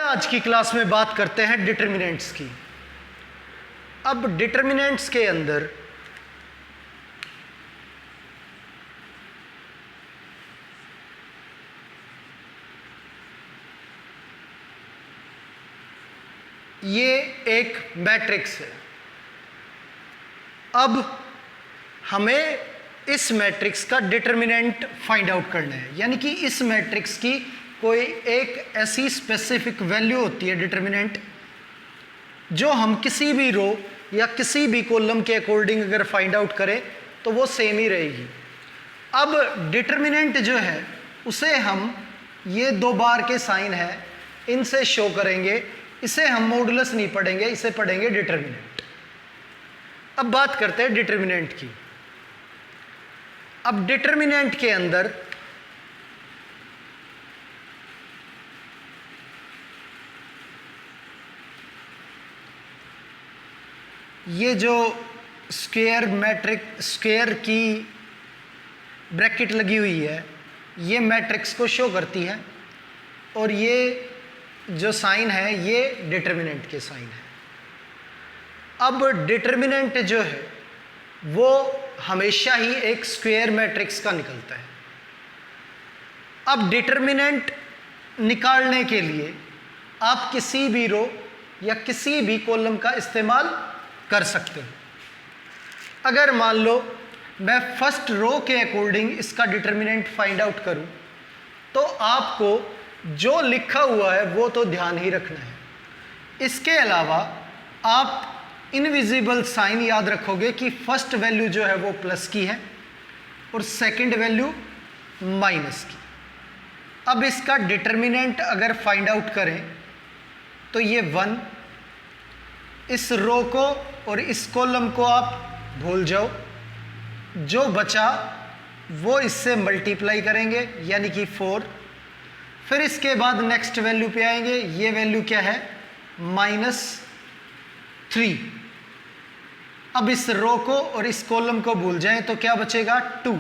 आज की क्लास में बात करते हैं डिटरमिनेंट्स की। अब डिटरमिनेंट्स के अंदर ये एक मैट्रिक्स है। अब हमें इस मैट्रिक्स का डिटरमिनेंट फाइंड आउट करना है, यानी कि इस मैट्रिक्स की कोई एक ऐसी स्पेसिफिक वैल्यू होती है डिटरमिनेंट, जो हम किसी भी रो या किसी भी कॉलम के अकॉर्डिंग अगर फाइंड आउट करें तो वो सेम ही रहेगी। अब डिटरमिनेंट जो है उसे हम ये दो बार के साइन है इनसे शो करेंगे। इसे हम मॉडुलस नहीं पढ़ेंगे, इसे पढ़ेंगे डिटरमिनेंट। अब बात करते हैं डिटरमिनेंट की। अब डिटरमिनेंट के अंदर ये जो स्क्वायर मैट्रिक्स स्क्वायर की ब्रैकेट लगी हुई है ये मैट्रिक्स को शो करती है, और ये जो साइन है ये डिटरमिनेंट के साइन है। अब डिटरमिनेंट जो है वो हमेशा ही एक स्क्वायर मैट्रिक्स का निकलता है। अब डिटरमिनेंट निकालने के लिए आप किसी भी रो या किसी भी कॉलम का इस्तेमाल कर सकते हो। अगर मान लो मैं फर्स्ट रो के अकॉर्डिंग इसका डिटरमिनेंट फाइंड आउट करूं तो आपको जो लिखा हुआ है वो तो ध्यान ही रखना है। इसके अलावा आप इनविजिबल साइन याद रखोगे कि फर्स्ट वैल्यू जो है वो प्लस की है और सेकंड वैल्यू माइनस की। अब इसका डिटरमिनेंट अगर फाइंड आउट करें तो ये 1, इस रो को और इस कॉलम को आप भूल जाओ, जो बचा वो इससे मल्टीप्लाई करेंगे यानी कि 4। फिर इसके बाद नेक्स्ट वैल्यू पे आएंगे, ये वैल्यू क्या है -3। अब इस रो को और इस कॉलम को भूल जाएं तो क्या बचेगा 2,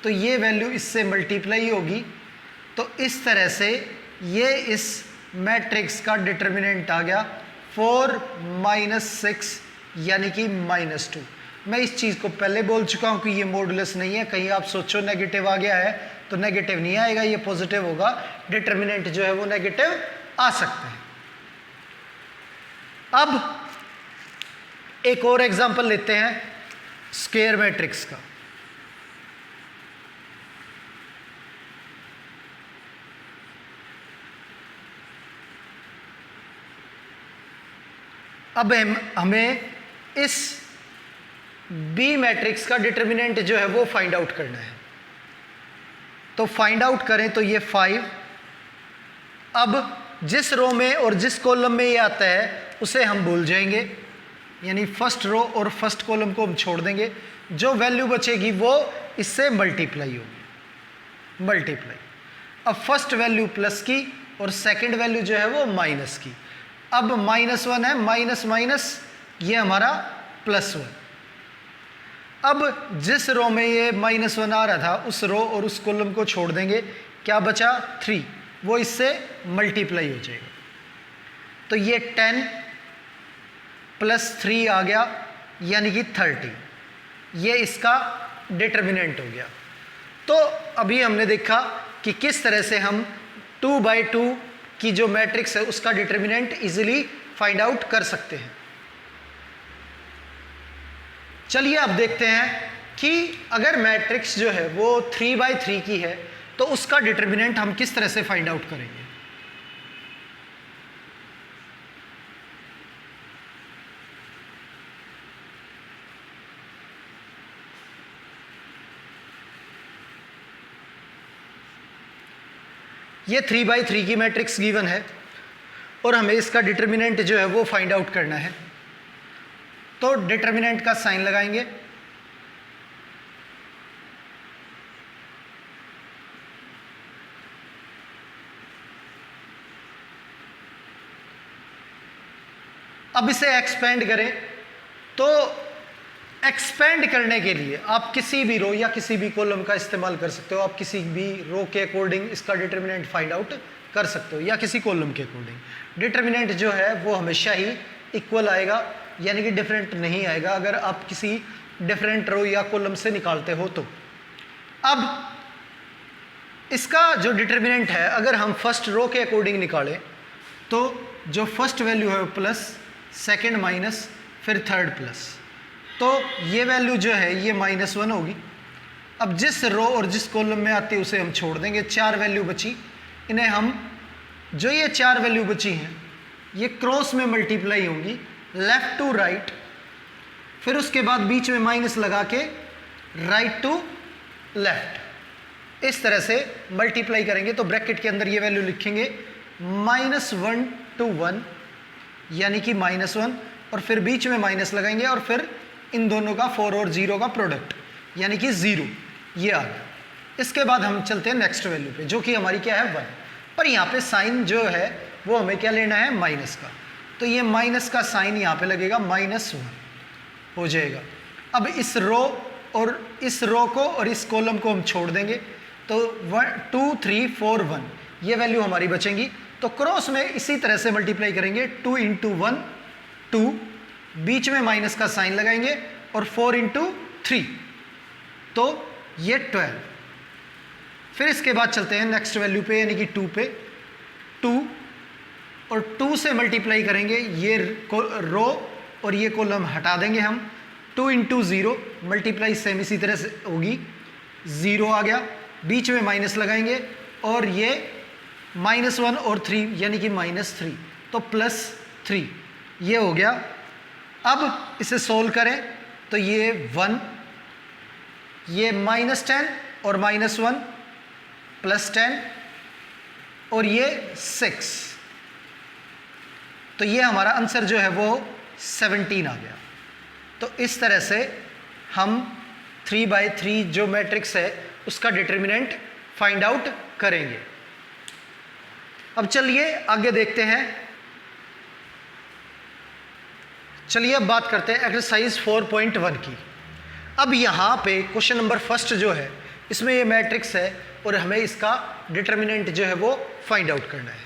तो ये वैल्यू इससे मल्टीप्लाई होगी। तो इस तरह से ये इस मैट्रिक्स का डिटरमिनेंट आ गया 4 - 6 यानी कि -2। मैं इस चीज़ को पहले बोल चुका हूं कि ये मॉडुलस नहीं है। कहीं आप सोचो नेगेटिव आ गया है तो नेगेटिव नहीं आएगा, ये पॉजिटिव होगा। डिटरमिनेंट जो है वो नेगेटिव आ सकते हैं। अब एक और एग्जांपल लेते हैं स्क्वायर मैट्रिक्स का। अब हमें इस बी मैट्रिक्स का डिटरमिनेंट जो है वो फाइंड आउट करना है। तो फाइंड आउट करें तो ये 5। अब जिस रो में और जिस कॉलम में ये आता है उसे हम भूल जाएंगे, यानी फर्स्ट रो और फर्स्ट कॉलम को हम छोड़ देंगे। जो वैल्यू बचेगी वो इससे मल्टीप्लाई होगी, मल्टीप्लाई। अब फर्स्ट वैल्यू प्लस की और सेकंड वैल्यू जो है वो माइनस की। अब -1 है, माइनस माइनस ये हमारा +1। अब जिस रो में ये -1 आ रहा था उस रो और उस कॉलम को छोड़ देंगे, क्या बचा 3, वो इससे मल्टीप्लाई हो जाएगा। तो ये 10 + 3 आ गया यानी कि 30, ये इसका डिटरमिनेंट हो गया। तो अभी हमने देखा कि किस तरह से हम 2/2 की जो मैट्रिक्स है उसका डिटरमिनेंट इजीली फाइंड आउट कर सकते हैं। चलिए अब देखते हैं कि अगर मैट्रिक्स जो है वो 3/3 की है तो उसका डिटरमिनेंट हम किस तरह से फाइंड आउट करेंगे। ये 3/3 की मैट्रिक्स गिवन है और हमें इसका डिटरमिनेंट जो है वो फाइंड आउट करना है। तो डिटरमिनेंट का साइन लगाएंगे। अब इसे एक्सपेंड करें तो एक्सपेंड करने के लिए आप किसी भी रो या किसी भी कॉलम का इस्तेमाल कर सकते हो। आप किसी भी रो के अकॉर्डिंग इसका डिटरमिनेंट फाइंड आउट कर सकते हो, या किसी कॉलम के अकॉर्डिंग। डिटर्मिनेंट जो है वो हमेशा ही इक्वल आएगा, यानी कि डिफरेंट नहीं आएगा अगर आप किसी डिफरेंट रो या कॉलम से निकालते हो तो। अब इसका जो डिटर्मिनेंट है अगर हम फर्स्ट रो के अकॉर्डिंग निकालें तो जो फर्स्ट वैल्यू है वो प्लस, सेकंड माइनस, फिर थर्ड प्लस, तो ये वैल्यू जो है ये -1 होगी। अब जिस रो और जिस कॉलम में आती है उसे हम छोड़ देंगे, 4 वैल्यू बची, इन्हें हम, जो ये 4 वैल्यू बची हैं ये क्रॉस में मल्टीप्लाई होंगी लेफ्ट टू राइट, फिर उसके बाद बीच में माइनस लगा के राइट टू लेफ्ट, इस तरह से मल्टीप्लाई करेंगे। तो ब्रैकेट के अंदर ये वैल्यू लिखेंगे -1 to 1 यानी कि -1, और फिर बीच में माइनस लगाएंगे और फिर इन दोनों का 4 और 0 का प्रोडक्ट यानी कि 0, ये आ गया। इसके बाद हम चलते हैं नेक्स्ट वैल्यू पे जो कि हमारी क्या है 1, पर यहाँ पे साइन जो है वो हमें क्या लेना है माइनस का, तो ये माइनस का साइन यहाँ पे लगेगा, -1 हो जाएगा। अब इस रो को और इस कॉलम को हम छोड़ देंगे तो 1 2 3 4 1 ये वैल्यू हमारी बचेंगी। तो क्रॉस में इसी तरह से मल्टीप्लाई करेंगे, 2 × 1 2, बीच में माइनस का साइन लगाएंगे और 4 × 3 तो ये 12। फिर इसके बाद चलते हैं नेक्स्ट वैल्यू पे यानी कि 2 पे, 2 और 2 से मल्टीप्लाई करेंगे, ये रो और ये कॉलम हटा देंगे हम, 2 × 0 मल्टीप्लाई सेम इसी तरह से होगी, 0 आ गया, बीच में माइनस लगाएंगे और ये -1 और 3 यानी कि -3 तो +3 ये हो गया। अब इसे सोल्व करें तो ये 1, ये -10 और -1 +10 और ये 6, तो ये हमारा आंसर जो है वो 17 आ गया। तो इस तरह से हम 3/3 जो मैट्रिक्स है उसका डिटर्मिनेंट फाइंड आउट करेंगे। अब चलिए आगे देखते हैं। चलिए अब बात करते हैं एक्सरसाइज 4.1 की। अब यहाँ पे क्वेश्चन नंबर फर्स्ट जो है इसमें ये मैट्रिक्स है और हमें इसका डिटर्मिनेंट जो है वो फाइंड आउट करना है।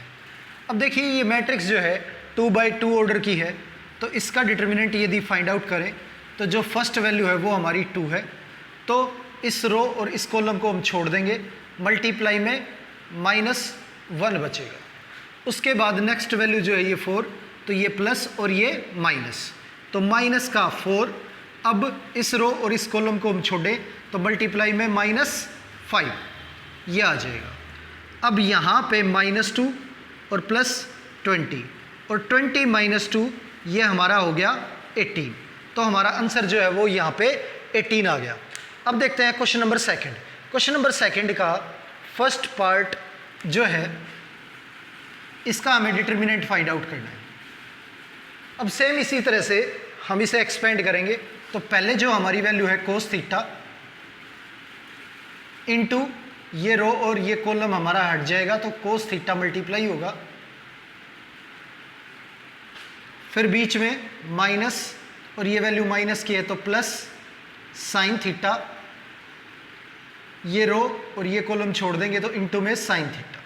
अब देखिए ये मैट्रिक्स जो है 2/2 ऑर्डर की है, तो इसका डिटर्मिनेंट यदि फाइंड आउट करें तो जो फर्स्ट वैल्यू है वो हमारी 2 है, तो इस रो और इस कॉलम को हम छोड़ देंगे, मल्टीप्लाई में -1 बचेगा। उसके बाद नेक्स्ट वैल्यू जो है ये 4, तो ये प्लस और ये माइनस, तो माइनस का 4। अब इस रो और इस कॉलम को हम छोड़ें तो मल्टीप्लाई में -5 ये आ जाएगा। अब यहाँ पे -2 और +20 और 20 - 2 ये हमारा हो गया 18, तो हमारा आंसर जो है वो यहाँ पे 18 आ गया। अब देखते हैं question number second. Question number second का फर्स्ट पार्ट जो है इसका हमें डिटर्मिनेंट फाइंड आउट करना है। अब सेम इसी तरह से हम इसे एक्सपेंड करेंगे, तो पहले जो हमारी वैल्यू है cos थीटा इनटू ये रो और ये कॉलम हमारा हट जाएगा, तो cos थीटा मल्टीप्लाई होगा, फिर बीच में माइनस और ये वैल्यू माइनस की है तो प्लस साइन थीटा, ये रो और ये कॉलम छोड़ देंगे तो इनटू में साइन थीटा।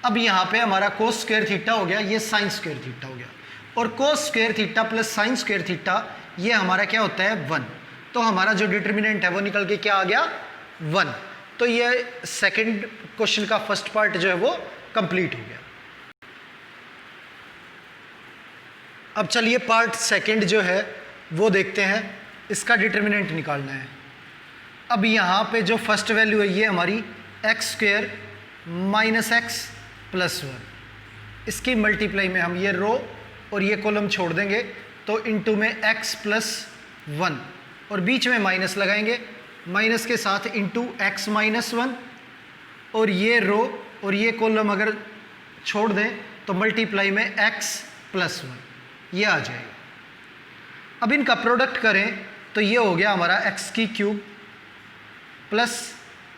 अब यहां पे हमारा cos स्क्वायर थीटा हो गया, ये साइन स्क्वायर थीटा हो गया, और cos square theta plus sine square theta ये हमारा क्या होता है 1, तो हमारा जो डिटर्मिनेंट है वो निकल के क्या आ गया 1। तो ये सेकंड क्वेश्चन का फर्स्ट पार्ट जो है वो कंप्लीट हो गया। अब चलिए पार्ट सेकंड जो है वो देखते हैं, इसका डिटर्मिनेंट निकालना है। अब यहाँ पे जो फर्स्ट वैल्यू है ये हमारी x² - x + 1, इसकी मल्टीप्लाई में हम ये रो और ये कॉलम छोड़ देंगे तो इनटू में x + 1 और बीच में माइनस लगाएंगे, माइनस के साथ इनटू x - 1 और ये रो और ये कॉलम अगर छोड़ दें तो मल्टीप्लाई में x + 1 ये आ जाएगा। अब इनका प्रोडक्ट करें तो ये हो गया हमारा x³ plus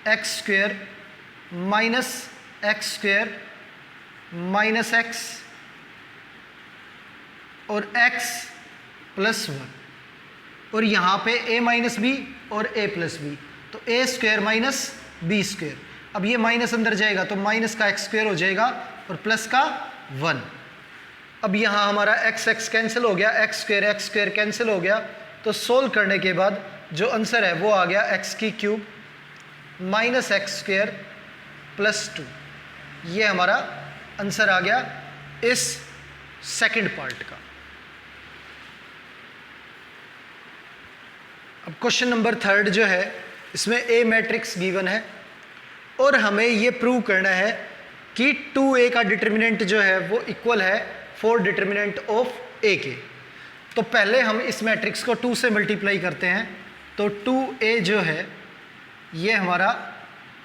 x² minus x² minus x और x + 1, और यहाँ पे a - b और a + b, तो ए स्क्वायर माइनस बी स्क्वायर। अब ये माइनस अंदर जाएगा तो माइनस का एक्स स्क्वायर हो जाएगा और प्लस का 1। अब यहाँ हमारा एक्स एक्स कैंसिल हो गया, एक्स स्क्वायर कैंसिल हो गया। तो सोल्व करने के बाद जो आंसर है वो आ गया एक्स की cube minus x square plus 2। ये हमारा आंसर आ गया इस सेकंड पार्ट का। अब क्वेश्चन नंबर 3 जो है, इसमें ए मैट्रिक्स गिवन है और हमें ये प्रूव करना है कि 2a का डिटर्मिनेंट जो है वो इक्वल है 4 डिटर्मिनेंट ऑफ a के। तो पहले हम इस मैट्रिक्स को 2 से मल्टीप्लाई करते हैं। तो 2a जो है ये हमारा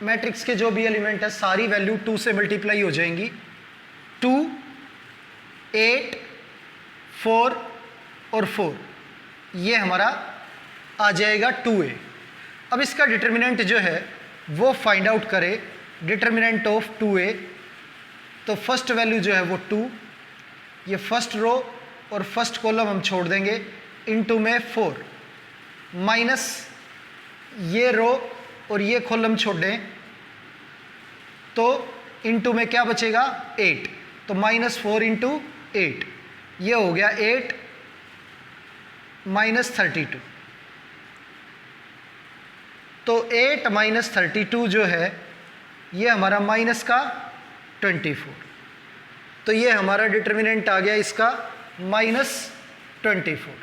मैट्रिक्स के जो भी एलिमेंट है सारी वैल्यू 2 से मल्टीप्लाई हो जाएंगी। 2, 8, 4 और 4 ये हमारा आ जाएगा 2a। अब इसका डिटर्मिनेंट जो है वो फाइंड आउट करें, डिटर्मिनेंट ऑफ 2a। तो फर्स्ट वैल्यू जो है वो 2, ये फर्स्ट रो और फर्स्ट कॉलम हम छोड़ देंगे, इनटू में 4 माइनस ये रो और ये कॉलम छोड़ दें तो इनटू में क्या बचेगा 8। तो -4 × 8 ये हो गया 8 - 32। तो 8 - 32 जो है ये हमारा माइनस का 24। तो ये हमारा डिटर्मिनेंट आ गया इसका -24।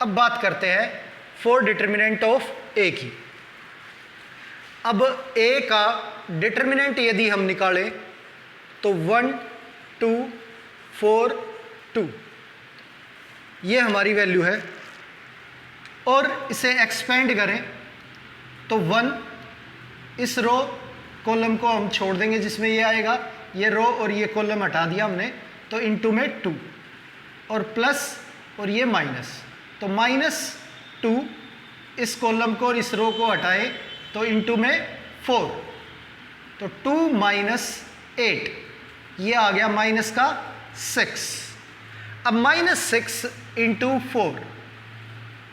अब बात करते हैं 4 डिटर्मिनेंट ऑफ a की। अब a का डिटर्मिनेंट यदि हम निकालें तो 1, 2, 4, 2 ये हमारी वैल्यू है और इसे एक्सपेंड करें तो 1 इस रो कॉलम को हम छोड़ देंगे जिसमें ये आएगा, ये रो और ये कॉलम हटा दिया हमने, तो इनटू में 2 और प्लस और ये माइनस। तो -2 इस कॉलम को और इस रो को हटाए तो इनटू में 4। तो 2 - 8 ये आ गया माइनस का 6। अब -6 × 4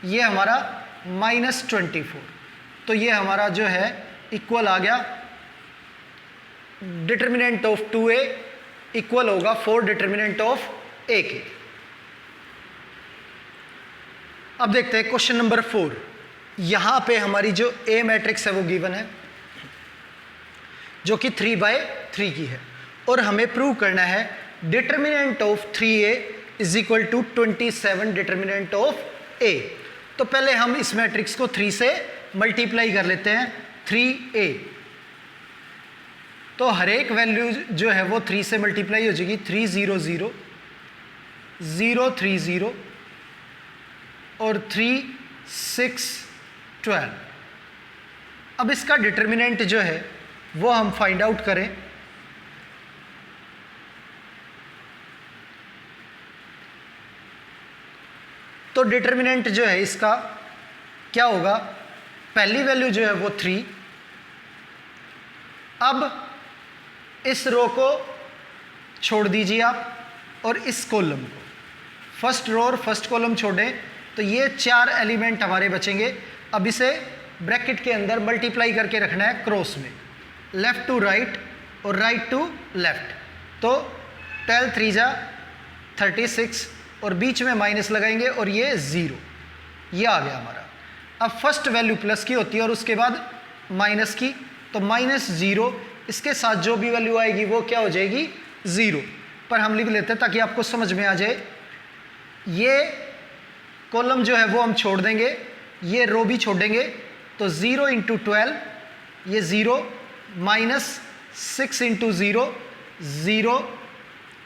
ये हमारा -24। तो ये हमारा जो है इक्वल आ गया डिटर्मिनेंट ऑफ 2a इक्वल होगा 4 डिटर्मिनेंट ऑफ a के। अब देखते हैं क्वेश्चन नंबर 4। यहां पे हमारी जो a मैट्रिक्स है वो गिवन है जो कि 3/3 की है और हमें प्रूव करना है determinant of 3a is equal to 27 determinant of a। तो पहले हम इस मैट्रिक्स को 3 से मल्टीप्लाई कर लेते हैं, 3a। तो हर एक वैल्यू जो है वो 3 से मल्टीप्लाई हो जाएगी। 3 0 0 0 3 0 और 3 6 12। अब इसका डिटर्मिनेंट जो है वो हम फाइंड आउट करें। तो डिटर्मिनेंट जो है इसका क्या होगा, पहली वैल्यू जो है वो 3। अब इस रो को छोड़ दीजिए आप और इस कॉलम को, फर्स्ट रो और फर्स्ट कॉलम छोड़ें तो ये 4 एलिमेंट हमारे बचेंगे। अब इसे ब्रैकेट के अंदर मल्टीप्लाई करके रखना है क्रॉस में, लेफ्ट टू राइट और राइट टू लेफ्ट। तो 12 3 जा 36 और बीच में माइनस लगाएंगे और ये 0, ये आ गया हमारा। अब फर्स्ट वैल्यू प्लस की होती है और उसके बाद माइनस की, तो -0 इसके साथ जो भी वैल्यू आएगी वो क्या हो जाएगी 0। पर हम लिख लेते हैं ताकि आपको समझ में आ जाए। ये कॉलम जो है वो हम छोड़ देंगे, ये रो भी छोड़ेंगे। तो 0 × 12 ये 0 -6 × 0 0।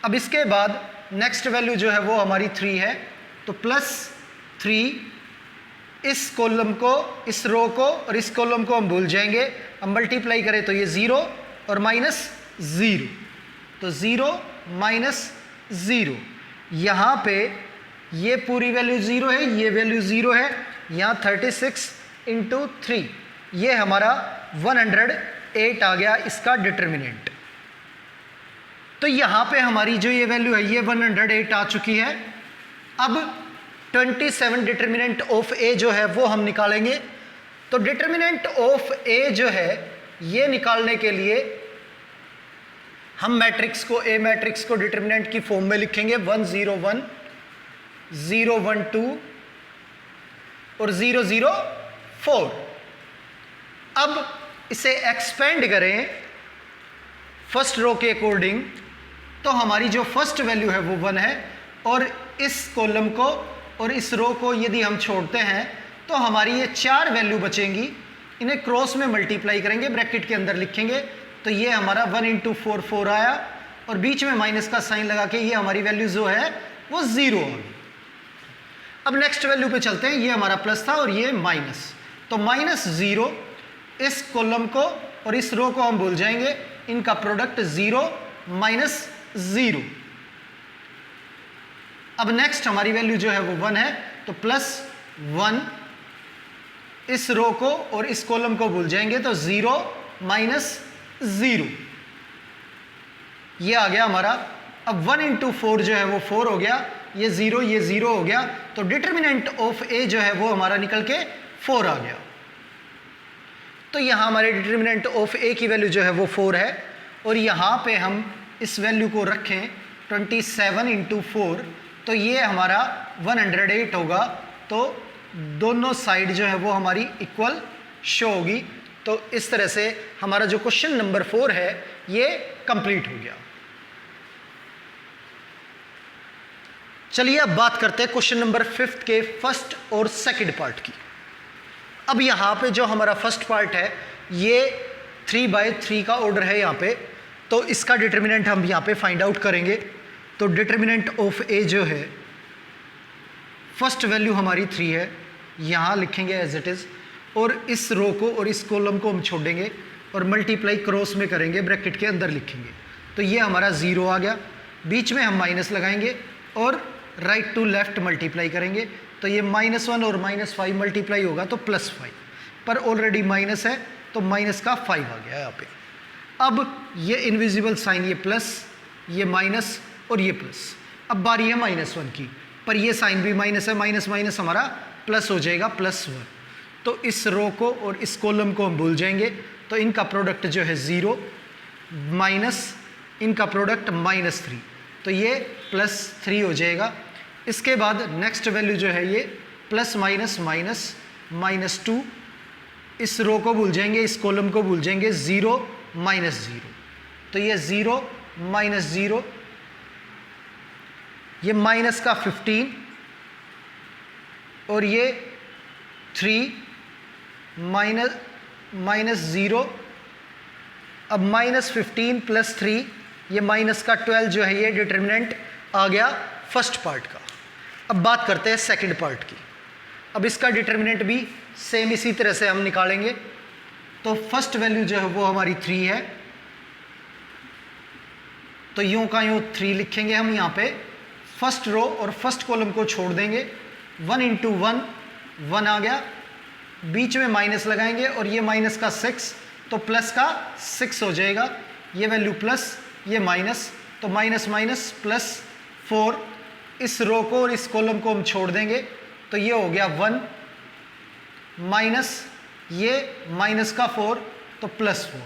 अब इसके बाद नेक्स्ट वैल्यू जो है वो हमारी 3 है, तो +3 इस कॉलम को, इस रो को और इस कॉलम को हम भूल जाएंगे। हम मल्टीप्लाई करें तो ये 0 और -0, तो 0 -0। यहाँ पे ये पूरी वैल्यू 0 है, ये वैल्यू 0 है। यहाँ 36 × 3 ये हमारा 108 आ गया इसका डिटर्मिनेंट। तो यहाँ पे हमारी जो ये वैल्यू है ये 108 आ चुकी है। अब 27 डिटर्मिनेंट ऑफ a जो है वो हम निकालेंगे। तो डिटर्मिनेंट ऑफ ए जो है ये निकालने के लिए हम मैट्रिक्स को, ए मैट्रिक्स को डिटर्मिनेंट की फॉर्म में लिखेंगे 1 0 1 0 1 2 और 0 0 4। अब इसे एक्सपेंड करें फर्स्ट रो के अकॉर्डिंग, तो हमारी जो फर्स्ट वैल्यू है वो 1 है, और इस कॉलम को और इस रो को यदि हम छोड़ते हैं तो हमारी ये 4 वैल्यू बचेंगी। इन्हें क्रॉस में मल्टीप्लाई करेंगे, ब्रैकेट के अंदर लिखेंगे, तो ये हमारा 1 × 4 4 आया, और बीच में माइनस का साइन लगा के ये हमारी वैल्यू जो है वो 0 होगी। अब नेक्स्ट वैल्यू पे चलते हैं, ये हमारा प्लस था और ये माइनस, तो -0, इस कॉलम को और इस रो को हम भूल जाएंगे, इनका प्रोडक्ट 0 -0। अब नेक्स्ट हमारी वैल्यू जो है वो 1 है, तो +1, इस रो को और इस कॉलम को भूल जाएंगे, तो 0 -0, ये आ गया हमारा। अब 1 × 4 जो है वो 4 हो गया, ये 0 हो गया, तो डिटर्मिनेंट ऑफ ए जो है वो हमारा निकल के 4 आ गया। तो यहाँ हमारे डिटर्मिनेंट ऑफ ए की वैल्यू जो है वो 4 है, और यहाँ पे हम इस वैल्यू को रखें 27 × 4, तो ये हमारा 108 होगा। तो दोनों साइड जो है वो हमारी इक्वल शो होगी। तो इस तरह से हमारा जो क्वेश्चन नंबर 4 है ये कंप्लीट हो गया। चलिए अब बात करते हैं क्वेश्चन नंबर 5 के फर्स्ट और सेकंड पार्ट की। अब यहाँ पे जो हमारा फर्स्ट पार्ट है ये 3/3 का ऑर्डर है यहाँ पे, तो इसका डिटर्मिनेंट हम यहाँ पे फाइंड आउट करेंगे। तो डिटर्मिनेंट ऑफ ए जो है, फर्स्ट वैल्यू हमारी 3 है, यहाँ लिखेंगे एज इट इज़, और इस रो को और इस कॉलम को हम छोड़ेंगे और मल्टीप्लाई क्रॉस में करेंगे, ब्रैकेट के अंदर लिखेंगे, तो ये हमारा 0 आ गया। बीच में हम माइनस लगाएंगे और राइट टू लेफ्ट मल्टीप्लाई करेंगे, तो ये -1 और -5 मल्टीप्लाई होगा तो +5, पर ऑलरेडी माइनस है तो माइनस का 5 आ गया यहाँ पे। अब ये इनविजिबल साइन, ये प्लस, ये माइनस और ये प्लस। अब बारी है -1 की, पर ये साइन भी माइनस है, माइनस माइनस हमारा प्लस हो जाएगा, +1। तो इस रो को और इस कॉलम को हम भूल जाएंगे, तो इनका प्रोडक्ट जो है 0 माइनस इनका प्रोडक्ट -3, तो ये +3 हो जाएगा। इसके बाद नेक्स्ट वैल्यू जो है ये प्लस माइनस माइनस -2, इस रो को भूल जाएंगे, इस कॉलम को भूल जाएंगे, 0 -0, तो ये 0 -0, ये माइनस का 15 और ये 3 -0। अब -15 + 3, ये माइनस का 12 जो है ये डिटर्मिनेंट आ गया फर्स्ट पार्ट का। अब बात करते हैं सेकंड पार्ट की। अब इसका डिटर्मिनेंट भी सेम इसी तरह से हम निकालेंगे। तो फर्स्ट वैल्यू जो है वो हमारी 3 है, तो यूं का यूं 3 लिखेंगे हम यहाँ पे, फर्स्ट रो और फर्स्ट कॉलम को छोड़ देंगे, 1 × 1 1 आ गया, बीच में माइनस लगाएंगे और ये माइनस का 6, तो प्लस का 6 हो जाएगा, ये वैल्यू प्लस, ये माइनस, तो माइनस माइनस +4, इस रो को और इस कॉलम को हम छोड़ देंगे, तो ये हो गया 1 माइनस ये माइनस का 4, तो +4।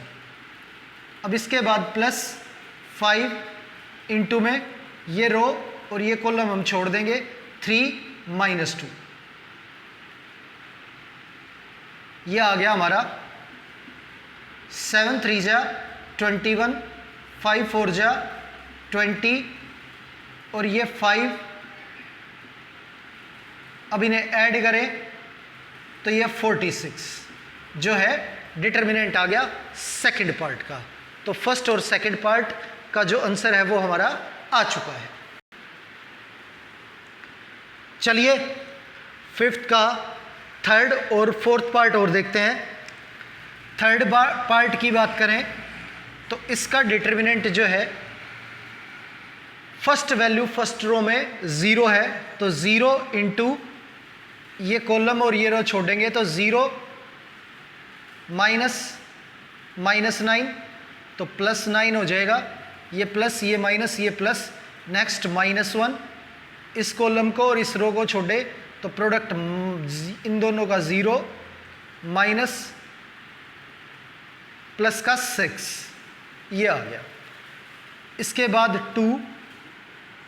अब इसके बाद +5 इंटू में ये रो और ये कॉलम हम छोड़ देंगे, 3 -2, ये आ गया हमारा 7 3 जा 21, 5 4 जा 20 और ये 5। अब इन्हें ऐड करें तो ये 46 जो है डिटर्मिनेंट आ गया सेकंड पार्ट का। तो फर्स्ट और सेकंड पार्ट का जो आंसर है वो हमारा आ चुका है। चलिए फिफ्थ का थर्ड और फोर्थ पार्ट और देखते हैं। थर्ड पार्ट की बात करें तो इसका डिटर्मिनेंट जो है, फर्स्ट वैल्यू फर्स्ट रो में 0 है, तो 0 इंटू ये कॉलम और ये रो छोड़ेंगे तो 0 -9 तो +9 हो जाएगा, ये प्लस ये माइनस ये प्लस। नेक्स्ट -1, इस कॉलम को और इस रो को छोड़े तो प्रोडक्ट इन दोनों का 0 माइनस प्लस का 6, ये आ गया। इसके बाद 2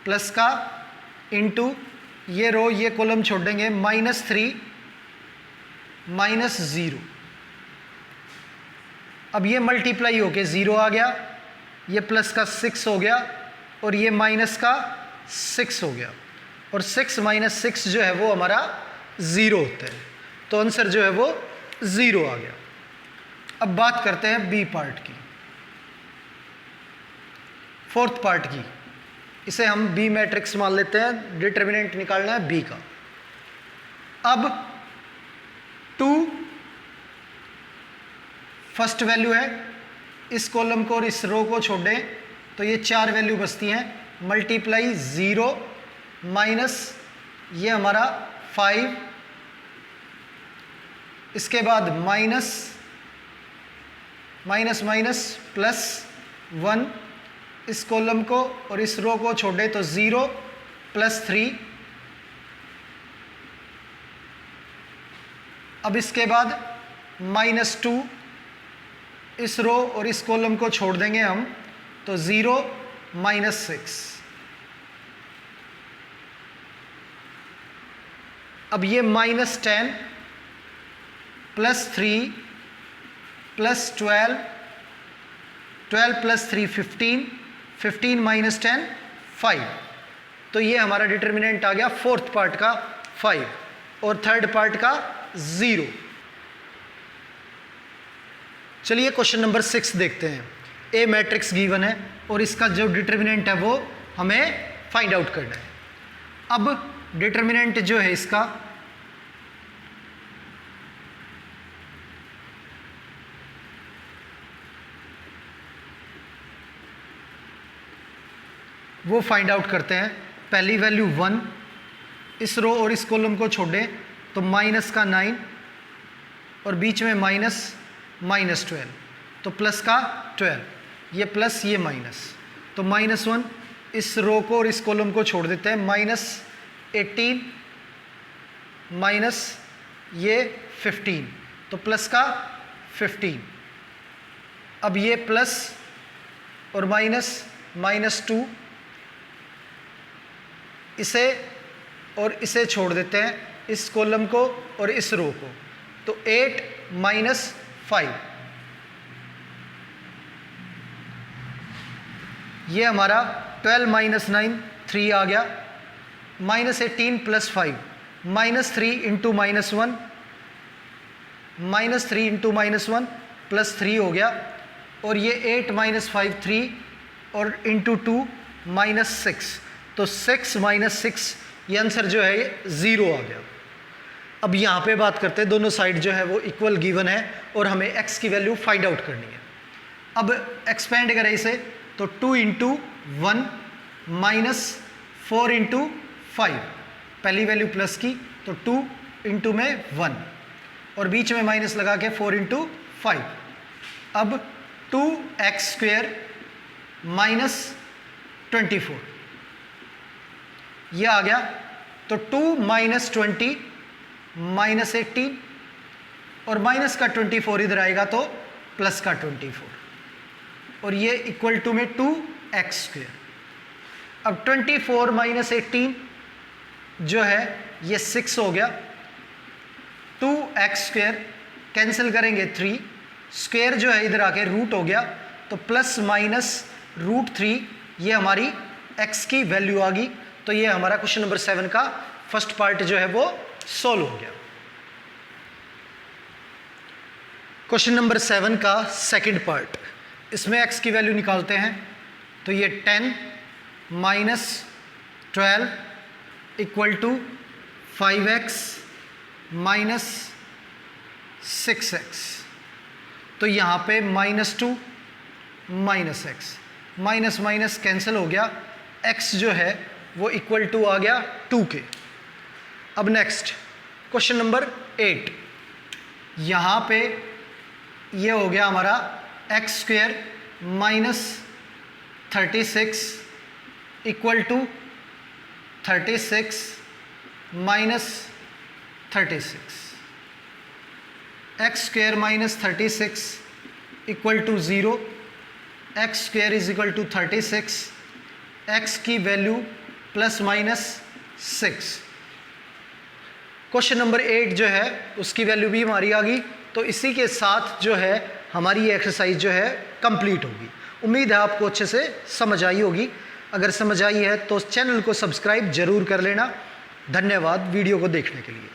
प्लस का इंटू ये रो ये कॉलम छोड़ देंगे, -3 -0। अब ये मल्टीप्लाई होके 0 आ गया, ये प्लस का 6 हो गया और ये माइनस का 6 हो गया, और 6 - 6 जो है वो हमारा 0 होता है, तो आंसर जो है वो 0 आ गया। अब बात करते हैं बी पार्ट की, फोर्थ पार्ट की। इसे हम बी मैट्रिक्स मान लेते हैं, डिटर्मिनेंट निकालना है बी का। अब 2 फर्स्ट वैल्यू है, इस कॉलम को और इस रो को छोड़ दें तो ये 4 वैल्यू बचती हैं, मल्टीप्लाई 0 माइनस ये हमारा 5, इसके बाद माइनस माइनस माइनस प्लस 1, इस कॉलम को और इस रो को छोड़े तो 0 प्लस 3, अब इसके बाद -2, इस रो और इस कॉलम को छोड़ देंगे हम तो 0 -6। अब ये -10 प्लस 3 प्लस 12, 12 प्लस 3 15, 15 - 10 5। तो ये हमारा डिटर्मिनेंट आ गया फोर्थ पार्ट का 5 और थर्ड पार्ट का 0। चलिए क्वेश्चन नंबर 6 देखते हैं। ए मैट्रिक्स गिवन है और इसका जो डिटर्मिनेंट है वो हमें फाइंड आउट करना है। अब डिटर्मिनेंट जो है इसका वो फाइंड आउट करते हैं। पहली वैल्यू 1, इस रो और इस कॉलम को छोड़े तो माइनस का 9 और बीच में -12, तो प्लस का 12, ये प्लस ये माइनस, तो -1, इस रो को और इस कॉलम को छोड़ देते हैं, -18 माइनस ये 15, तो प्लस का 15। अब ये प्लस और -2, इसे और इसे छोड़ देते हैं, इस कॉलम को और इस रो को, तो 8 - 5, ये हमारा 12 - 9 3 आ गया, -18 प्लस 5, -3 इंटू -1, -3 इंटू -1 प्लस 3 हो गया, और ये 8 - 5 3 और इंटू 2 -6, तो 6 - 6, ये आंसर जो है ये 0 आ गया। अब यहाँ पे बात करते हैं, दोनों साइड जो है वो इक्वल गिवन है और हमें x की वैल्यू फाइंड आउट करनी है। अब एक्सपेंड करें इसे तो 2 × 1 -4 × 5, पहली वैल्यू प्लस की तो 2 इंटू में 1 और बीच में माइनस लगा के 4 × 5। अब 2x² -24, ये आ गया, तो 2 - 20 -18 और माइनस का 24 इधर आएगा तो प्लस का 24, और ये इक्वल टू में 2x²। अब 24 - 18 जो है ये 6 हो गया, 2x² कैंसिल करेंगे 3, स्क्वायर जो है इधर आके रूट हो गया, तो प्लस माइनस √3, ये हमारी x की वैल्यू आ गई। तो ये हमारा क्वेश्चन नंबर 7 का फर्स्ट पार्ट जो है वो सॉल्व हो गया। क्वेश्चन नंबर 7 का सेकंड पार्ट, इसमें x की वैल्यू निकालते हैं, तो ये 10 - 12 इक्वल टू 5x - 6x, तो यहाँ पे -2 -x, माइनस माइनस कैंसिल हो गया, x जो है वो इक्वल टू आ गया 2 के। अब नेक्स्ट क्वेश्चन नंबर 8, यहाँ पे ये हो गया हमारा x² -36 equal to 36 - 36। X square minus 36 equal to 0, x square is equal to 36, x की value plus minus 6। Question number 8 जो है उसकी वैल्यू भी हमारी आ गई। तो इसी के साथ जो है हमारी ये एक्सरसाइज जो है कंप्लीट होगी। उम्मीद है आपको अच्छे से समझ आई होगी। अगर समझ आई है तो चैनल को सब्सक्राइब जरूर कर लेना। धन्यवाद वीडियो को देखने के लिए।